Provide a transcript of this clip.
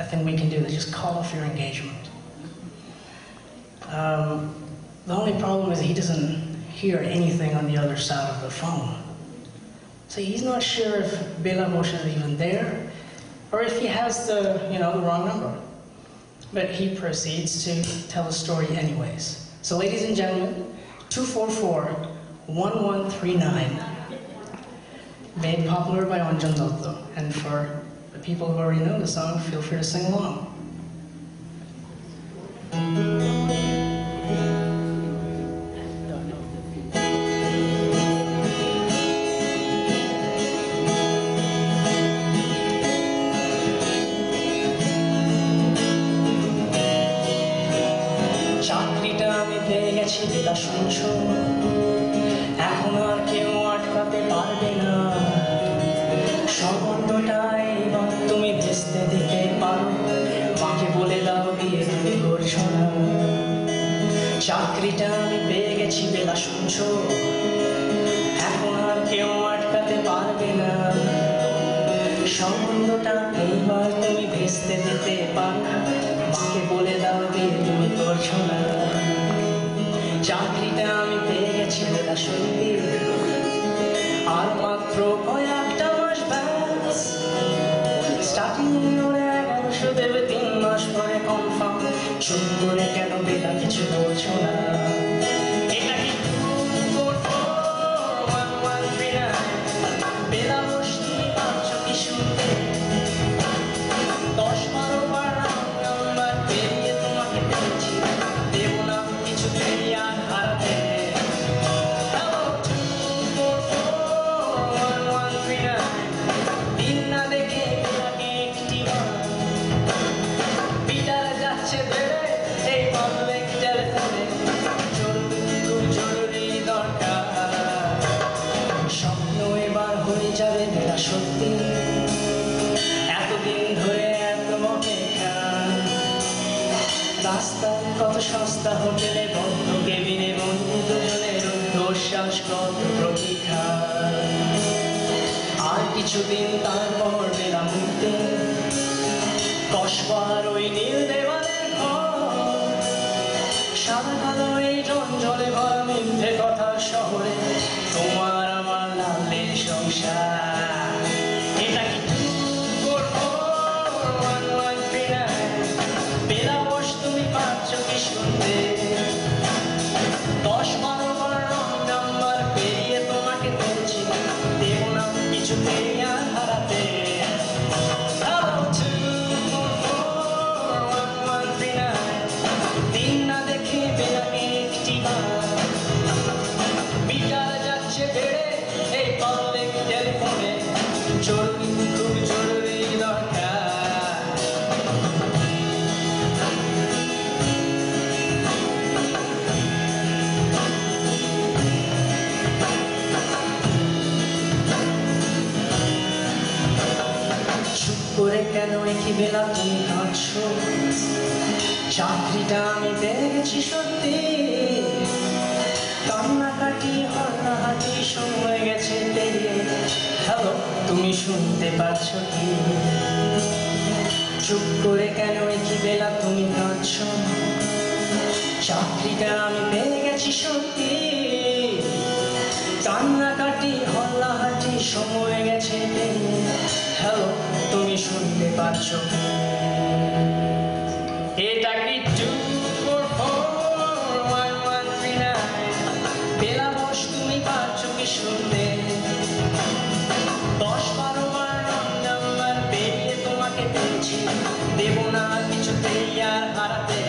I think we can do that. Just call off your engagement. The only problem is he doesn't hear anything on the other side of the phone. So he's not sure if Bela Moshe is even there, or if he has the wrong number. But he proceeds to tell the story anyways. So ladies and gentlemen, 244-1139, made popular by Anjan Dotto. And for the people who already know the song, feel free to sing along. চাকরিটা আমি পেয়ে গেছি বেলা শুনছো, এখন আর কেউ আটকাতে পারবে না। সম্বন্ধটাই বা তুমি ভেস্তে দিতে পারো, মাকে বলে দাও বিয়ে তুমি করছো না। চাকরিটা আমি পেয়ে গেছি বেলা শুনছো, এখন আর কেউ আটকাতে পারবে না। সম্বন্ধটা এইবার তুমি ভেস্তে দিতে পারো, মাকে বলে দাও বিয়ে তুমি করছো না। চাকরিটা আমি পেয়ে গেছি বেলা সত্যি, আর মাত্র কয়েকটা মাস ব্যাস। স্টার্টিং ওরা 1100 দেবে, 3 মাস পরে কনফার্ম। চুপ করে কেন বেলা কিছু বলছো না? এটা কি 244-1139? বেলা বসতি পারছো কি শুনতে? 10-12 বার নাম্বার পেরিয়ে তোমাকে পেয়েছি, দেব না কিছুতেই আর হারাতে। Hello 244-1139, দিন না দেখে বেলাকে একটি বার। বিটারে যাচ্ছে বেড়ে এই পাবলিক টেলিফোনে, খুব জরুরি দরকার। স্বপ্ন এবার হয়ে যাবে বেলা সত্যি, এতদিন ধরে এত অপেক্ষা। রাস্তায় কত সস্তা হোটেলে বন্ধ কেবিনে বন্ধু দুজনের উদ্ধশ্বাস কত প্রতীক্ষা। আর কিছুদিন তারপর বেলা মুক্তি, কসবার ওই নীল দেওয়ালের ঘর। সাদা কালো এই জঞ্জলে ভরা মিথ্যে কথার শহরে তোমার আমার লালের সংসার। এটা কি 244-1139? বেলা বস তুমি পারছো কি শুনতে? 10-12 বার রং নাম্বার পেরিয়ে তোমাকে পেয়েছি, দেব না কিছুতেই আর হারাতে। Hello 244-1139, দিন না দেখে বেলাকে একটি বার। বিটার যাচ্ছে বেড়ে এই পাবলিক টেলিফোনে, জরুরি খুব জরুরি দরকার। চুপ করে কেন একই বেলা তুমি কাঁদছো? চাকরিটা আমি পেয়ে গেছি সত্যি, কান্নাকাটি হন্নাহাটি সময় গেছে পেরিয়ে। হ্যালো তুমি শুনতে পাচ্ছ কি? চুপ করে কেন একই বেলা তুমি কাঁদছো? চাকরিটা আমি পেয়ে গেছি সত্যি, কান্নাকাটি হল্লাহাটি সময় গেছে পেরিয়ে। হ্যালো তুমি শুনতে পাচ্ছ কি? এটা কি 244-1139? বেলা বস তুমি পাচ্ছ কি শুনতে? 10-12 বার রং নাম্বার পেরিয়ে তোমাকে পেয়েছি, দেব না কিছুতেই আর হারাতে।